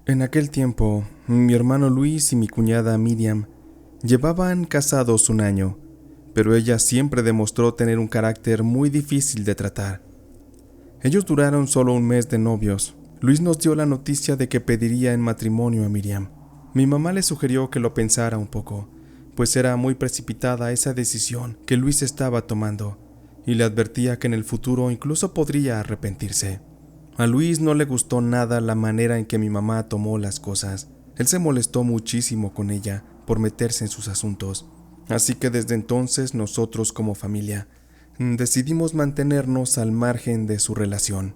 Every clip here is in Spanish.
En aquel tiempo, mi hermano Luis y mi cuñada Miriam llevaban casados un año, pero ella siempre demostró tener un carácter muy difícil de tratar. Ellos duraron solo un mes de novios. Luis nos dio la noticia de que pediría en matrimonio a Miriam. Mi mamá le sugirió que lo pensara un poco, pues era muy precipitada esa decisión que Luis estaba tomando, y le advertía que en el futuro incluso podría arrepentirse. A Luis no le gustó nada la manera en que mi mamá tomó las cosas. Él se molestó muchísimo con ella por meterse en sus asuntos. Así que desde entonces nosotros como familia decidimos mantenernos al margen de su relación.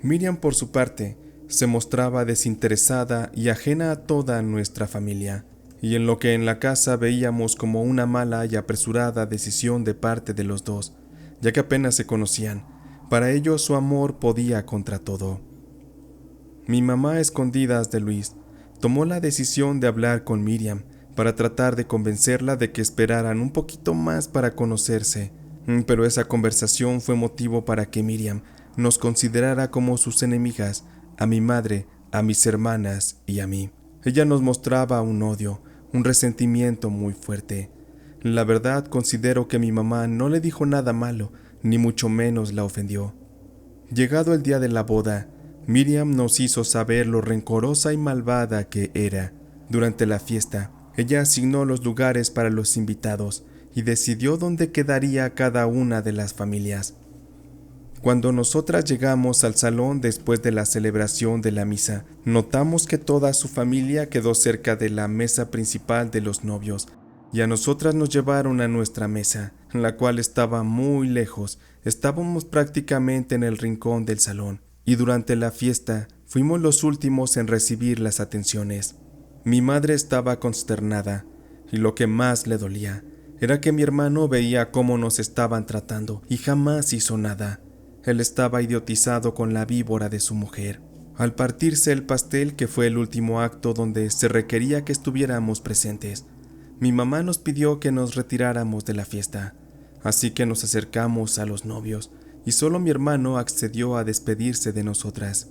Miriam, por su parte, se mostraba desinteresada y ajena a toda nuestra familia, y en lo que en la casa veíamos como una mala y apresurada decisión de parte de los dos, ya que apenas se conocían. Para ellos su amor podía contra todo. Mi mamá, a escondidas de Luis, tomó la decisión de hablar con Miriam para tratar de convencerla de que esperaran un poquito más para conocerse, pero esa conversación fue motivo para que Miriam nos considerara como sus enemigas, a mi madre, a mis hermanas y a mí. Ella nos mostraba un odio, un resentimiento muy fuerte. La verdad, considero que mi mamá no le dijo nada malo, ni mucho menos la ofendió. Llegado el día de la boda, Miriam nos hizo saber lo rencorosa y malvada que era. Durante la fiesta, ella asignó los lugares para los invitados y decidió dónde quedaría cada una de las familias. Cuando nosotras llegamos al salón después de la celebración de la misa, notamos que toda su familia quedó cerca de la mesa principal de los novios, y a nosotras nos llevaron a nuestra mesa, la cual estaba muy lejos. Estábamos prácticamente en el rincón del salón, y durante la fiesta fuimos los últimos en recibir las atenciones. Mi madre estaba consternada, y lo que más le dolía era que mi hermano veía cómo nos estaban tratando y jamás hizo nada. Él estaba idiotizado con la víbora de su mujer. Al partirse el pastel, que fue el último acto donde se requería que estuviéramos presentes, mi mamá nos pidió que nos retiráramos de la fiesta, así que nos acercamos a los novios y solo mi hermano accedió a despedirse de nosotras.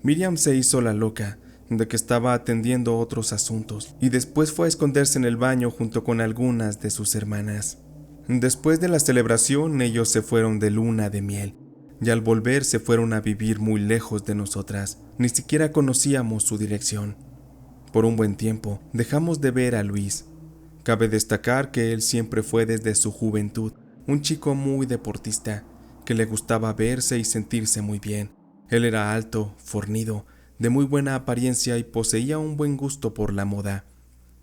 Miriam se hizo la loca de que estaba atendiendo otros asuntos y después fue a esconderse en el baño junto con algunas de sus hermanas. Después de la celebración, ellos se fueron de luna de miel y al volver se fueron a vivir muy lejos de nosotras. Ni siquiera conocíamos su dirección. Por un buen tiempo dejamos de ver a Luis. Cabe destacar que él siempre fue desde su juventud un chico muy deportista, que le gustaba verse y sentirse muy bien. Él era alto, fornido, de muy buena apariencia y poseía un buen gusto por la moda,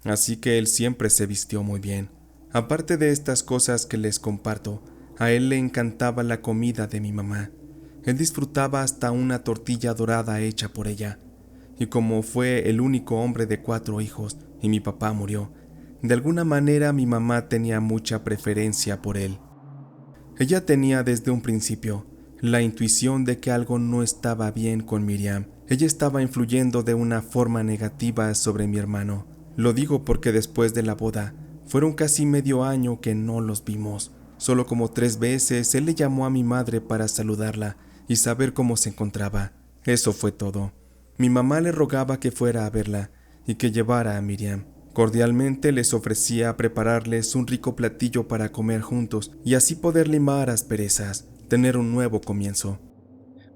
así que él siempre se vistió muy bien. Aparte de estas cosas que les comparto, a él le encantaba la comida de mi mamá. Él disfrutaba hasta una tortilla dorada hecha por ella, y como fue el único hombre de 4 hijos y mi papá murió, de alguna manera mi mamá tenía mucha preferencia por él. Ella tenía desde un principio la intuición de que algo no estaba bien con Miriam. Ella estaba influyendo de una forma negativa sobre mi hermano. Lo digo porque después de la boda, fueron casi medio año que no los vimos. Solo como 3 veces él le llamó a mi madre para saludarla y saber cómo se encontraba. Eso fue todo. Mi mamá le rogaba que fuera a verla y que llevara a Miriam. Cordialmente les ofrecía prepararles un rico platillo para comer juntos y así poder limar asperezas, tener un nuevo comienzo.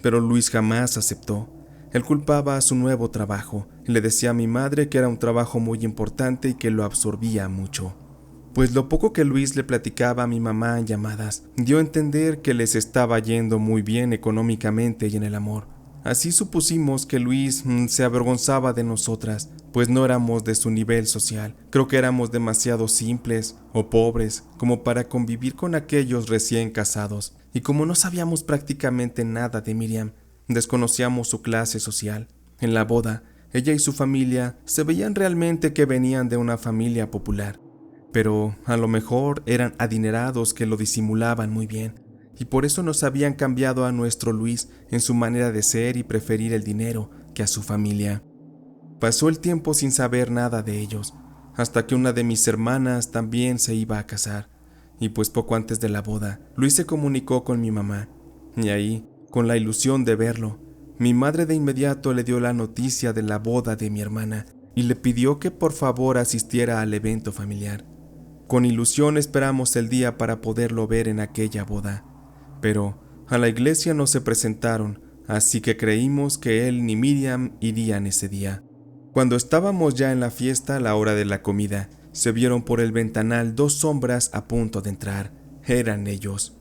Pero Luis jamás aceptó. Él culpaba a su nuevo trabajo y le decía a mi madre que era un trabajo muy importante y que lo absorbía mucho. Pues lo poco que Luis le platicaba a mi mamá en llamadas dio a entender que les estaba yendo muy bien económicamente y en el amor. Así supusimos que Luis se avergonzaba de nosotras, pues no éramos de su nivel social. Creo que éramos demasiado simples o pobres como para convivir con aquellos recién casados. Y como no sabíamos prácticamente nada de Miriam, desconocíamos su clase social. En la boda, ella y su familia se veían realmente que venían de una familia popular. Pero a lo mejor eran adinerados que lo disimulaban muy bien, y por eso nos habían cambiado a nuestro Luis en su manera de ser y preferir el dinero que a su familia. Pasó el tiempo sin saber nada de ellos, hasta que una de mis hermanas también se iba a casar, y pues poco antes de la boda, Luis se comunicó con mi mamá, y ahí, con la ilusión de verlo, Mi madre de inmediato le dio la noticia de la boda de mi hermana y le pidió que por favor asistiera al evento familiar. Con ilusión esperamos el día para poderlo ver en aquella boda, pero a la iglesia no se presentaron, así que creímos que él ni Miriam irían ese día. Cuando estábamos ya en la fiesta a la hora de la comida, se vieron por el ventanal dos sombras a punto de entrar. Eran ellos.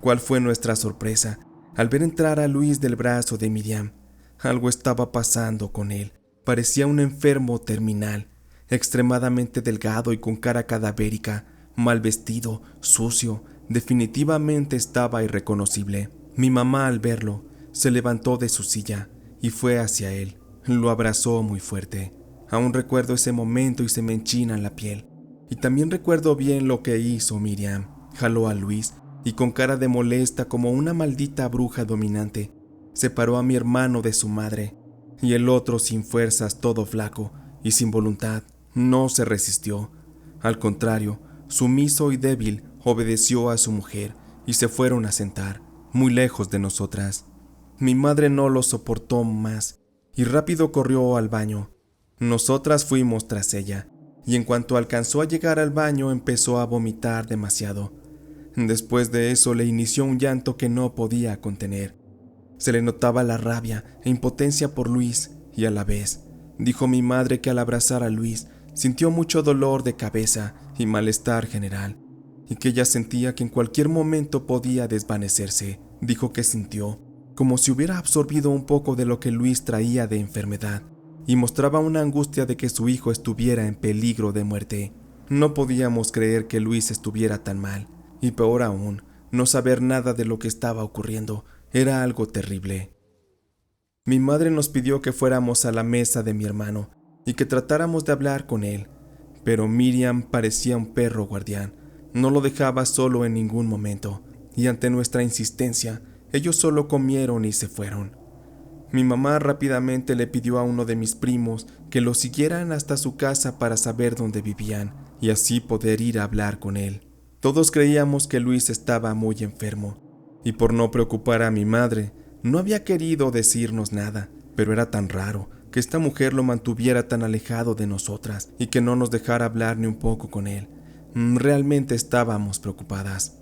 ¿Cuál fue nuestra sorpresa al ver entrar a Luis del brazo de Miriam? Algo estaba pasando con él. Parecía un enfermo terminal, extremadamente delgado y con cara cadavérica, mal vestido, sucio. Definitivamente estaba irreconocible. Mi mamá, al verlo, se levantó de su silla y fue hacia él. Lo abrazó muy fuerte. Aún recuerdo ese momento y se me enchina la piel. Y también recuerdo bien lo que hizo Miriam. Jaló a Luis y con cara de molesta como una maldita bruja dominante, separó a mi hermano de su madre. Y el otro, sin fuerzas, todo flaco y sin voluntad, no se resistió. Al contrario, sumiso y débil, obedeció a su mujer y se fueron a sentar, muy lejos de nosotras. Mi madre no lo soportó más y rápido corrió al baño. Nosotras fuimos tras ella, y en cuanto alcanzó a llegar al baño empezó a vomitar demasiado. Después de eso le inició un llanto que no podía contener. Se le notaba la rabia e impotencia por Luis, y a la vez, dijo mi madre que al abrazar a Luis sintió mucho dolor de cabeza y malestar general, y que ella sentía que en cualquier momento podía desvanecerse. Dijo que sintió como si hubiera absorbido un poco de lo que Luis traía de enfermedad, y mostraba una angustia de que su hijo estuviera en peligro de muerte. No podíamos creer que Luis estuviera tan mal, y peor aún, no saber nada de lo que estaba ocurriendo. Era algo terrible. Mi madre nos pidió que fuéramos a la mesa de mi hermano y que tratáramos de hablar con él, pero Miriam parecía un perro guardián. No lo dejaba solo en ningún momento, y ante nuestra insistencia, ellos solo comieron y se fueron. Mi mamá rápidamente le pidió a uno de mis primos que lo siguieran hasta su casa para saber dónde vivían y así poder ir a hablar con él. Todos creíamos que Luis estaba muy enfermo, y por no preocupar a mi madre, no había querido decirnos nada, pero era tan raro que esta mujer lo mantuviera tan alejado de nosotras y que no nos dejara hablar ni un poco con él. Realmente estábamos preocupadas.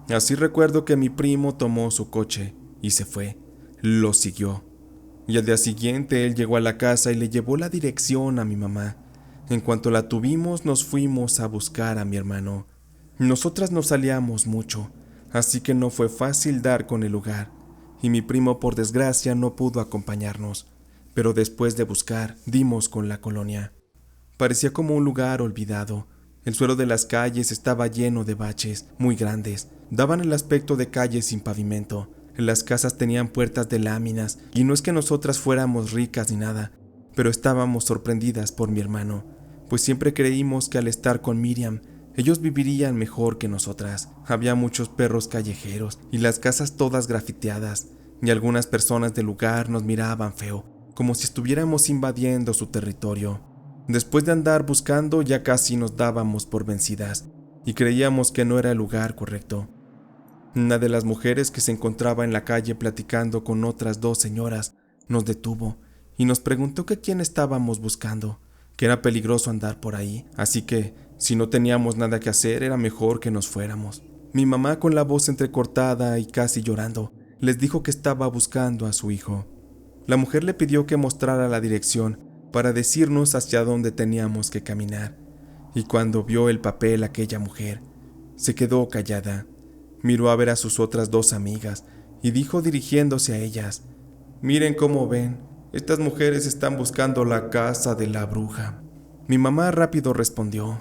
Así recuerdo que mi primo tomó su coche y se fue. Lo siguió. Y al día siguiente él llegó a la casa y le llevó la dirección a mi mamá. En cuanto la tuvimos, nos fuimos a buscar a mi hermano. Nosotras no salíamos mucho, así que no fue fácil dar con el lugar, y mi primo por desgracia no pudo acompañarnos, pero después de buscar, dimos con la colonia. Parecía como un lugar olvidado. El suelo de las calles estaba lleno de baches muy grandes, daban el aspecto de calles sin pavimento. Las casas tenían puertas de láminas, y no es que nosotras fuéramos ricas ni nada, pero estábamos sorprendidas por mi hermano, pues siempre creímos que al estar con Miriam, ellos vivirían mejor que nosotras. Había muchos perros callejeros y las casas todas grafiteadas, y algunas personas del lugar nos miraban feo, como si estuviéramos invadiendo su territorio. Después de andar buscando, ya casi nos dábamos por vencidas, y creíamos que no era el lugar correcto. Una de las mujeres que se encontraba en la calle platicando con otras dos señoras nos detuvo y nos preguntó que quién estábamos buscando, que era peligroso andar por ahí, así que si no teníamos nada que hacer era mejor que nos fuéramos. Mi mamá, con la voz entrecortada y casi llorando, les dijo que estaba buscando a su hijo. La mujer le pidió que mostrara la dirección para decirnos hacia dónde teníamos que caminar, y cuando vio el papel aquella mujer, se quedó callada. Miró a ver a sus otras dos amigas y dijo dirigiéndose a ellas: «Miren cómo ven, estas mujeres están buscando la casa de la bruja». Mi mamá rápido respondió: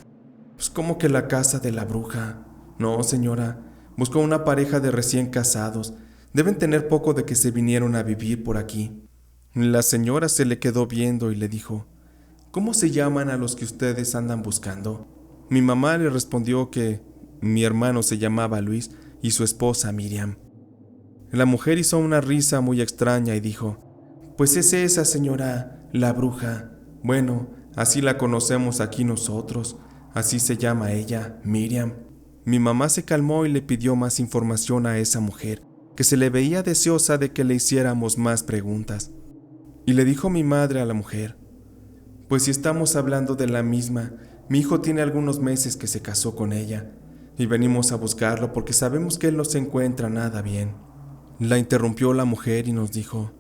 «Pues, ¿cómo que la casa de la bruja? No, señora, buscó una pareja de recién casados. Deben tener poco de que se vinieron a vivir por aquí». La señora se le quedó viendo y le dijo: «¿Cómo se llaman a los que ustedes andan buscando?». Mi mamá le respondió que mi hermano se llamaba Luis y su esposa Miriam. La mujer hizo una risa muy extraña y dijo: «Pues es esa señora, la bruja. Bueno, así la conocemos aquí nosotros. Así se llama ella, Miriam». Mi mamá se calmó y le pidió más información a esa mujer, que se le veía deseosa de que le hiciéramos más preguntas. Y le dijo mi madre a la mujer: «Pues si estamos hablando de la misma, mi hijo tiene algunos meses que se casó con ella, y venimos a buscarlo porque sabemos que él no se encuentra nada bien». La interrumpió la mujer y nos dijo: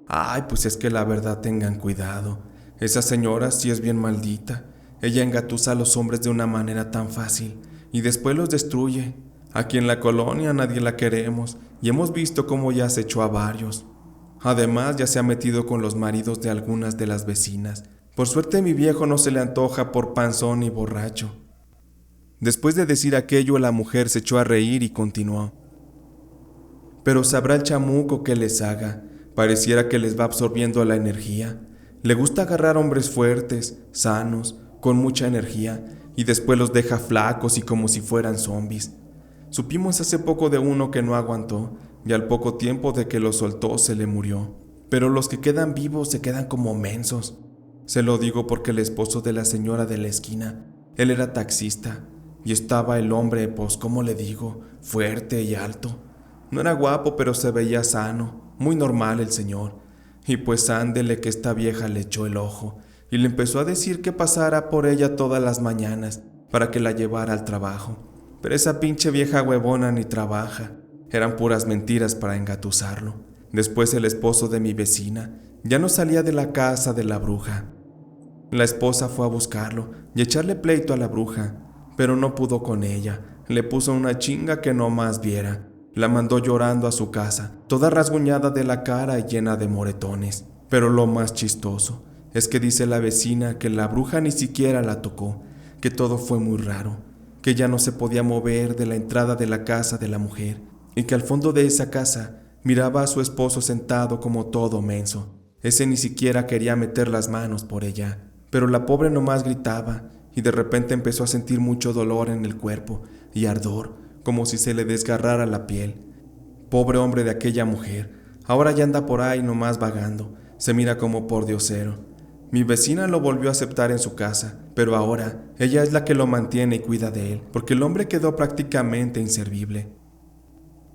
«Ay, pues es que la verdad tengan cuidado. Esa señora sí es bien maldita. Ella engatusa a los hombres de una manera tan fácil y después los destruye. Aquí en la colonia nadie la queremos y hemos visto cómo ya se echó a varios. Además, ya se ha metido con los maridos de algunas de las vecinas. Por suerte mi viejo no se le antoja por panzón ni borracho». Después de decir aquello, la mujer se echó a reír y continuó: «Pero sabrá el chamuco que les haga. Pareciera que les va absorbiendo la energía. Le gusta agarrar hombres fuertes, sanos, con mucha energía, y después los deja flacos y como si fueran zombies. Supimos hace poco de uno que no aguantó, y al poco tiempo de que lo soltó se le murió. Pero los que quedan vivos se quedan como mensos. Se lo digo porque el esposo de la señora de la esquina, él era taxista, y estaba el hombre, pues, ¿cómo le digo?, fuerte y alto. No era guapo, pero se veía sano, muy normal el señor. Y pues ándele que esta vieja le echó el ojo y le empezó a decir que pasara por ella todas las mañanas para que la llevara al trabajo. Pero esa pinche vieja huevona ni trabaja. Eran puras mentiras para engatusarlo. Después el esposo de mi vecina ya no salía de la casa de la bruja. La esposa fue a buscarlo y echarle pleito a la bruja, pero no pudo con ella. Le puso una chinga que no más viera. La mandó llorando a su casa, toda rasguñada de la cara y llena de moretones. Pero lo más chistoso es que dice la vecina que la bruja ni siquiera la tocó, que todo fue muy raro, que ya no se podía mover de la entrada de la casa de la mujer y que al fondo de esa casa miraba a su esposo sentado como todo menso. Ese ni siquiera quería meter las manos por ella, pero la pobre nomás gritaba y de repente empezó a sentir mucho dolor en el cuerpo y ardor, como si se le desgarrara la piel. Pobre hombre de aquella mujer, ahora ya anda por ahí nomás vagando, se mira como pordiosero. Mi vecina lo volvió a aceptar en su casa, pero ahora ella es la que lo mantiene y cuida de él, porque el hombre quedó prácticamente inservible.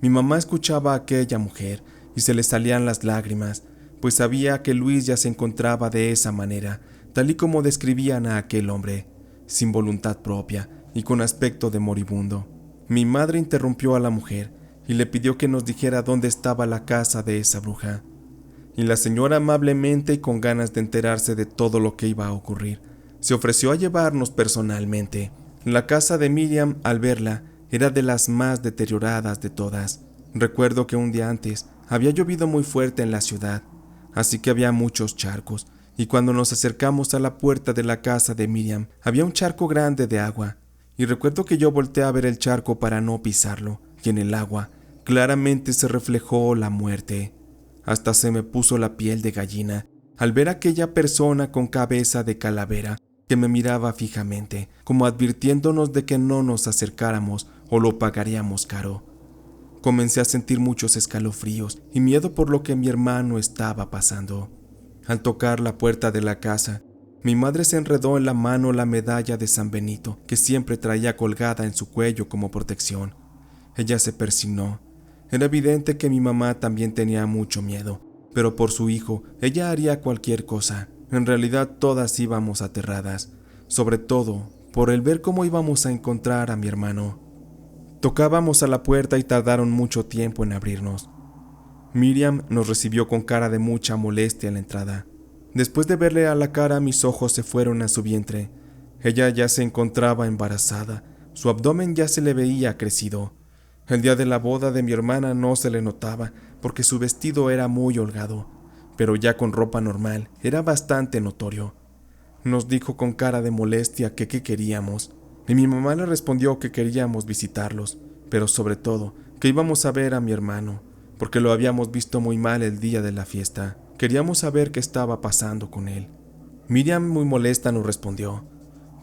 Mi mamá escuchaba a aquella mujer y se le salían las lágrimas, pues sabía que Luis ya se encontraba de esa manera, tal y como describían a aquel hombre, sin voluntad propia y con aspecto de moribundo. Mi madre interrumpió a la mujer y le pidió que nos dijera dónde estaba la casa de esa bruja. Y la señora, amablemente y con ganas de enterarse de todo lo que iba a ocurrir, se ofreció a llevarnos personalmente. La casa de Miriam, al verla, era de las más deterioradas de todas. Recuerdo que un día antes había llovido muy fuerte en la ciudad, así que había muchos charcos, y cuando nos acercamos a la puerta de la casa de Miriam, había un charco grande de agua. Y recuerdo que yo volteé a ver el charco para no pisarlo, y en el agua claramente se reflejó la muerte. Hasta se me puso la piel de gallina al ver a aquella persona con cabeza de calavera que me miraba fijamente, como advirtiéndonos de que no nos acercáramos o lo pagaríamos caro. Comencé a sentir muchos escalofríos y miedo por lo que mi hermano estaba pasando. Al tocar la puerta de la casa, mi madre se enredó en la mano la medalla de San Benito que siempre traía colgada en su cuello como protección. Ella se persignó. Era evidente que mi mamá también tenía mucho miedo, pero por su hijo ella haría cualquier cosa. En realidad todas íbamos aterradas, sobre todo por el ver cómo íbamos a encontrar a mi hermano. Tocábamos a la puerta y tardaron mucho tiempo en abrirnos. Miriam nos recibió con cara de mucha molestia en la entrada. Después de verle a la cara, mis ojos se fueron a su vientre. Ella ya se encontraba embarazada, su abdomen ya se le veía crecido. El día de la boda de mi hermana no se le notaba, porque su vestido era muy holgado, pero ya con ropa normal era bastante notorio. Nos dijo con cara de molestia que qué queríamos, y mi mamá le respondió que queríamos visitarlos, pero sobre todo que íbamos a ver a mi hermano, porque lo habíamos visto muy mal el día de la fiesta. Queríamos saber qué estaba pasando con él. Miriam, muy molesta, nos respondió: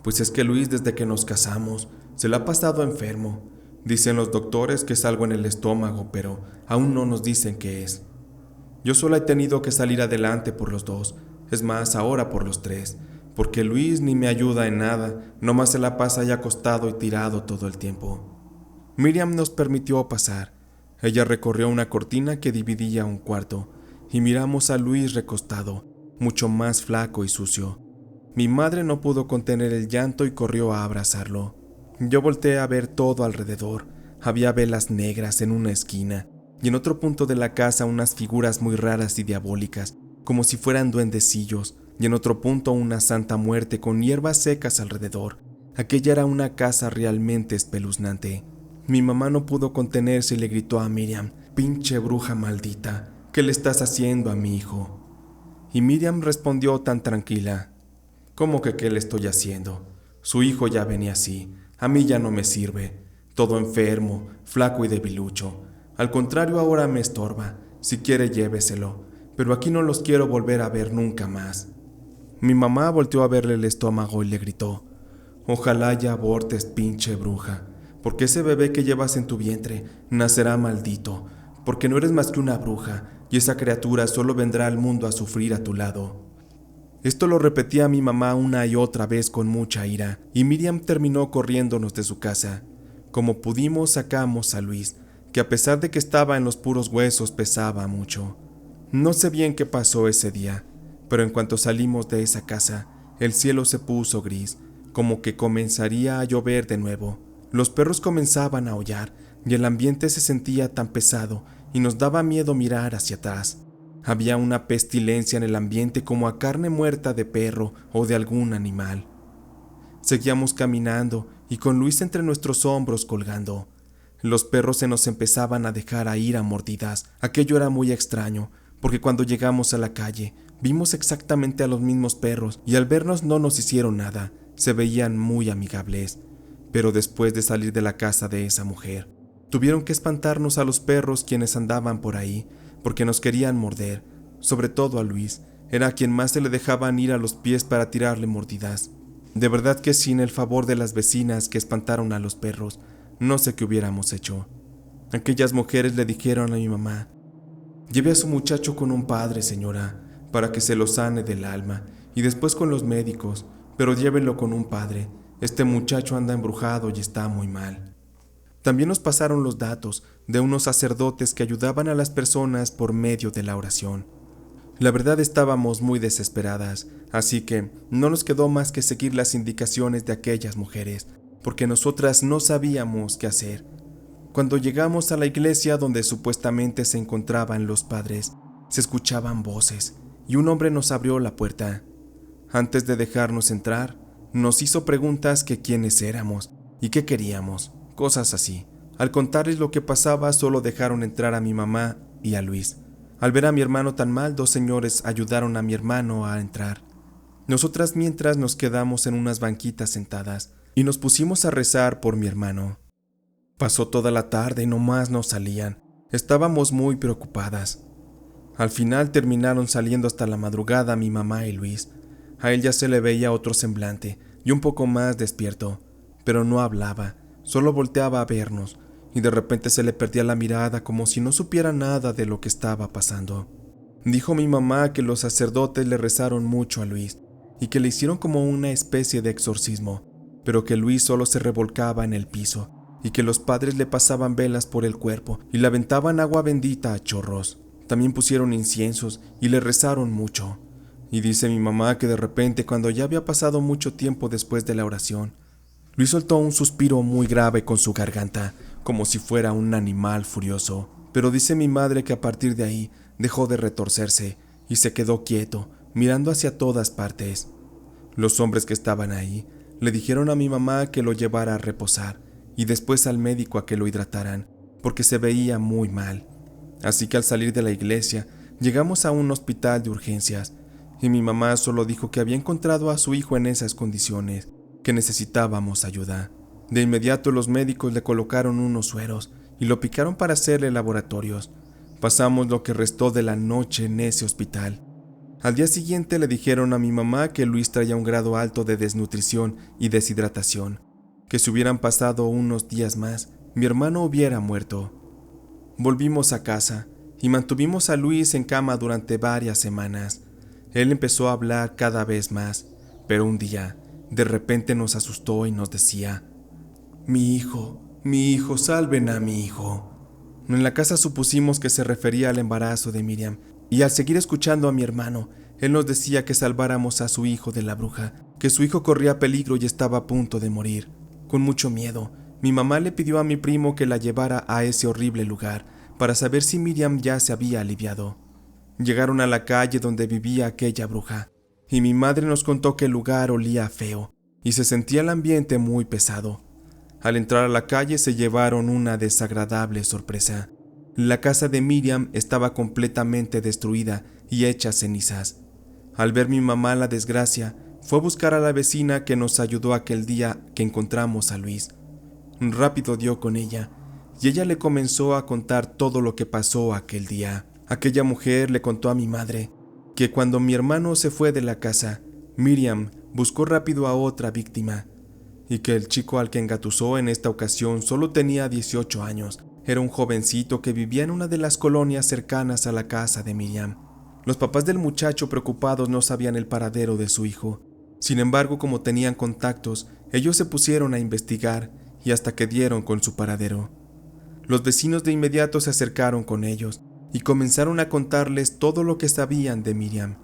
«Pues es que Luis, desde que nos casamos, se le ha pasado enfermo. Dicen los doctores que es algo en el estómago, pero aún no nos dicen qué es. Yo solo he tenido que salir adelante por los dos, es más, ahora por los tres, porque Luis ni me ayuda en nada, nomás se la pasa ahí acostado y tirado todo el tiempo». Miriam nos permitió pasar. Ella recorrió una cortina que dividía un cuarto y miramos a Luis recostado, mucho más flaco y sucio. Mi madre no pudo contener el llanto y corrió a abrazarlo. Yo volteé a ver todo alrededor. Había velas negras en una esquina y en otro punto de la casa unas figuras muy raras y diabólicas, como si fueran duendecillos, y en otro punto una santa muerte con hierbas secas alrededor. Aquella era una casa realmente espeluznante. Mi mamá no pudo contenerse y le gritó a Miriam: «Pinche bruja maldita, ¿qué le estás haciendo a mi hijo?». Y Miriam respondió tan tranquila: «¿Cómo que qué le estoy haciendo? Su hijo ya venía así, a mí ya no me sirve, todo enfermo, flaco y debilucho. Al contrario, ahora me estorba, si quiere lléveselo, pero aquí no los quiero volver a ver nunca más». Mi mamá volteó a verle el estómago y le gritó: «Ojalá ya abortes, pinche bruja, porque ese bebé que llevas en tu vientre nacerá maldito, porque no eres más que una bruja, y esa criatura solo vendrá al mundo a sufrir a tu lado». Esto lo repetía mi mamá una y otra vez con mucha ira, y Miriam terminó corriéndonos de su casa. Como pudimos sacamos a Luis, que a pesar de que estaba en los puros huesos pesaba mucho. No sé bien qué pasó ese día, pero en cuanto salimos de esa casa, el cielo se puso gris, como que comenzaría a llover de nuevo. Los perros comenzaban a aullar y el ambiente se sentía tan pesado y nos daba miedo mirar hacia atrás. Había una pestilencia en el ambiente como a carne muerta de perro o de algún animal. Seguíamos caminando y con Luis entre nuestros hombros colgando. Los perros se nos empezaban a dejar a ir a mordidas. Aquello era muy extraño, porque cuando llegamos a la calle, vimos exactamente a los mismos perros y al vernos no nos hicieron nada, se veían muy amigables. Pero después de salir de la casa de esa mujer, tuvieron que espantarnos a los perros quienes andaban por ahí, porque nos querían morder, sobre todo a Luis, era a quien más se le dejaban ir a los pies para tirarle mordidas. De verdad que sin el favor de las vecinas que espantaron a los perros, no sé qué hubiéramos hecho. Aquellas mujeres le dijeron a mi mamá: «Lleve a su muchacho con un padre, señora, para que se lo sane del alma, y después con los médicos, pero llévenlo con un padre. Este muchacho anda embrujado y está muy mal». También nos pasaron los datos de unos sacerdotes que ayudaban a las personas por medio de la oración. La verdad estábamos muy desesperadas, así que no nos quedó más que seguir las indicaciones de aquellas mujeres, porque nosotras no sabíamos qué hacer. Cuando llegamos a la iglesia donde supuestamente se encontraban los padres, se escuchaban voces y un hombre nos abrió la puerta. Antes de dejarnos entrar, nos hizo preguntas que quiénes éramos y qué queríamos, cosas así. Al contarles lo que pasaba, solo dejaron entrar a mi mamá y a Luis. Al ver a mi hermano tan mal, dos señores ayudaron a mi hermano a entrar. Nosotras mientras nos quedamos en unas banquitas sentadas y nos pusimos a rezar por mi hermano. Pasó toda la tarde y no más no salían. Estábamos muy preocupadas. Al final terminaron saliendo hasta la madrugada mi mamá y Luis. A él ya se le veía otro semblante y un poco más despierto, pero no hablaba, solo volteaba a vernos y de repente se le perdía la mirada como si no supiera nada de lo que estaba pasando. Dijo mi mamá que los sacerdotes le rezaron mucho a Luis y que le hicieron como una especie de exorcismo, pero que Luis solo se revolcaba en el piso y que los padres le pasaban velas por el cuerpo y le aventaban agua bendita a chorros. También pusieron inciensos y le rezaron mucho. Y dice mi mamá que de repente, cuando ya había pasado mucho tiempo después de la oración, Luis soltó un suspiro muy grave con su garganta, como si fuera un animal furioso. Pero dice mi madre que a partir de ahí dejó de retorcerse y se quedó quieto, mirando hacia todas partes. Los hombres que estaban ahí le dijeron a mi mamá que lo llevara a reposar y después al médico a que lo hidrataran, porque se veía muy mal. Así que al salir de la iglesia, llegamos a un hospital de urgencias, y mi mamá solo dijo que había encontrado a su hijo en esas condiciones, que necesitábamos ayuda. De inmediato los médicos le colocaron unos sueros y lo picaron para hacerle laboratorios. Pasamos lo que restó de la noche en ese hospital. Al día siguiente le dijeron a mi mamá que Luis traía un grado alto de desnutrición y deshidratación, que si hubieran pasado unos días más, mi hermano hubiera muerto. Volvimos a casa y mantuvimos a Luis en cama durante varias semanas. Él empezó a hablar cada vez más, pero un día, de repente nos asustó y nos decía: mi hijo, salven a mi hijo». En la casa supusimos que se refería al embarazo de Miriam, y al seguir escuchando a mi hermano, él nos decía que salváramos a su hijo de la bruja, que su hijo corría peligro y estaba a punto de morir. Con mucho miedo, mi mamá le pidió a mi primo que la llevara a ese horrible lugar para saber si Miriam ya se había aliviado. Llegaron a la calle donde vivía aquella bruja, y mi madre nos contó que el lugar olía feo y se sentía el ambiente muy pesado. Al entrar a la calle se llevaron una desagradable sorpresa. La casa de Miriam estaba completamente destruida y hecha cenizas. Al ver mi mamá la desgracia, fue a buscar a la vecina que nos ayudó aquel día que encontramos a Luis. Rápido dio con ella, y ella le comenzó a contar todo lo que pasó aquel día. Aquella mujer le contó a mi madre que cuando mi hermano se fue de la casa, Miriam buscó rápido a otra víctima, y que el chico al que engatusó en esta ocasión solo tenía 18 años. Era un jovencito que vivía en una de las colonias cercanas a la casa de Miriam. Los papás del muchacho, preocupados, no sabían el paradero de su hijo. Sin embargo, como tenían contactos, ellos se pusieron a investigar y hasta que dieron con su paradero. Los vecinos de inmediato se acercaron con ellos y comenzaron a contarles todo lo que sabían de Miriam.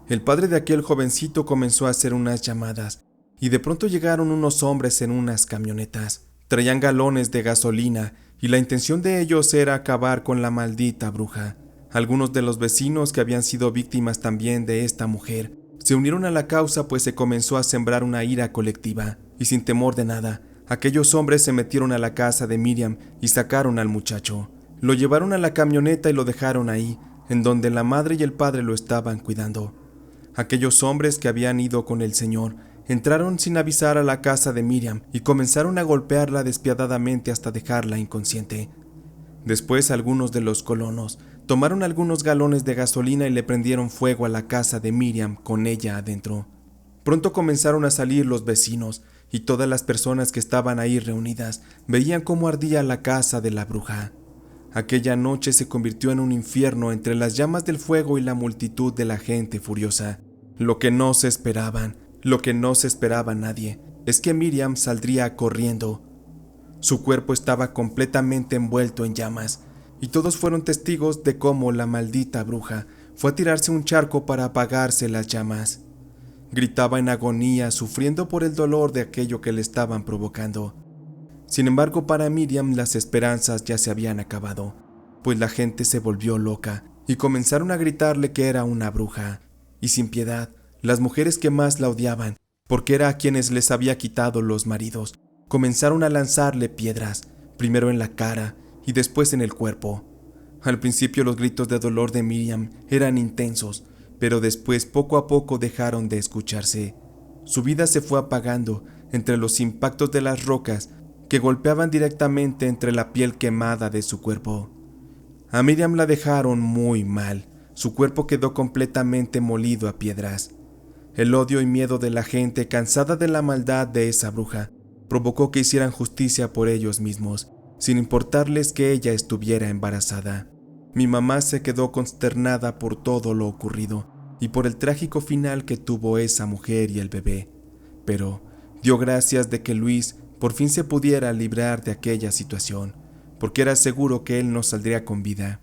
El padre de aquel jovencito comenzó a hacer unas llamadas y de pronto llegaron unos hombres en unas camionetas. Traían galones de gasolina y la intención de ellos era acabar con la maldita bruja. Algunos de los vecinos que habían sido víctimas también de esta mujer se unieron a la causa, pues se comenzó a sembrar una ira colectiva y sin temor de nada, aquellos hombres se metieron a la casa de Miriam y sacaron al muchacho. Lo llevaron a la camioneta y lo dejaron ahí, en donde la madre y el padre lo estaban cuidando. Aquellos hombres que habían ido con el señor entraron sin avisar a la casa de Miriam y comenzaron a golpearla despiadadamente hasta dejarla inconsciente. Después algunos de los colonos tomaron algunos galones de gasolina y le prendieron fuego a la casa de Miriam con ella adentro. Pronto comenzaron a salir los vecinos y todas las personas que estaban ahí reunidas veían cómo ardía la casa de la bruja. Aquella noche se convirtió en un infierno entre las llamas del fuego y la multitud de la gente furiosa. Lo que no se esperaba nadie, es que Miriam saldría corriendo. Su cuerpo estaba completamente envuelto en llamas, y todos fueron testigos de cómo la maldita bruja fue a tirarse a un charco para apagarse las llamas. Gritaba en agonía, sufriendo por el dolor de aquello que le estaban provocando. Sin embargo, para Miriam las esperanzas ya se habían acabado, pues la gente se volvió loca y comenzaron a gritarle que era una bruja. Y sin piedad, las mujeres que más la odiaban, porque era a quienes les había quitado los maridos, comenzaron a lanzarle piedras, primero en la cara y después en el cuerpo. Al principio los gritos de dolor de Miriam eran intensos, pero después poco a poco dejaron de escucharse. Su vida se fue apagando entre los impactos de las rocas que golpeaban directamente entre la piel quemada de su cuerpo. A Miriam la dejaron muy mal, su cuerpo quedó completamente molido a piedras. El odio y miedo de la gente, cansada de la maldad de esa bruja, provocó que hicieran justicia por ellos mismos, sin importarles que ella estuviera embarazada. Mi mamá se quedó consternada por todo lo ocurrido y por el trágico final que tuvo esa mujer y el bebé, pero dio gracias de que Luis por fin se pudiera librar de aquella situación, porque era seguro que él no saldría con vida.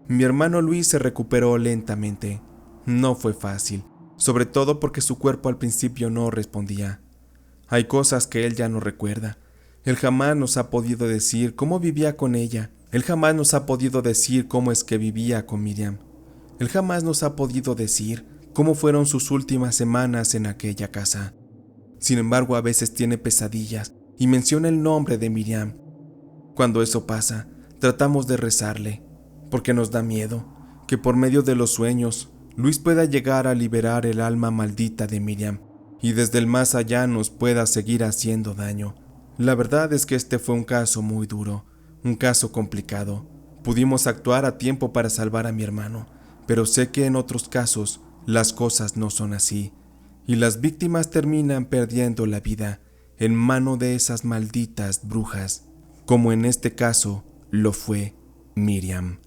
Mi hermano Luis se recuperó lentamente. No fue fácil, sobre todo porque su cuerpo al principio no respondía. Hay cosas que él ya no recuerda. Él jamás nos ha podido decir cómo vivía con ella. Él jamás nos ha podido decir cómo es que vivía con Miriam. Él jamás nos ha podido decir cómo fueron sus últimas semanas en aquella casa. Sin embargo, a veces tiene pesadillas y menciona el nombre de Miriam. Cuando eso pasa, tratamos de rezarle, porque nos da miedo que por medio de los sueños Luis pueda llegar a liberar el alma maldita de Miriam y desde el más allá nos pueda seguir haciendo daño. La verdad es que este fue un caso muy duro, un caso complicado. Pudimos actuar a tiempo para salvar a mi hermano, pero sé que en otros casos las cosas no son así, y las víctimas terminan perdiendo la vida en mano de esas malditas brujas, como en este caso lo fue Miriam.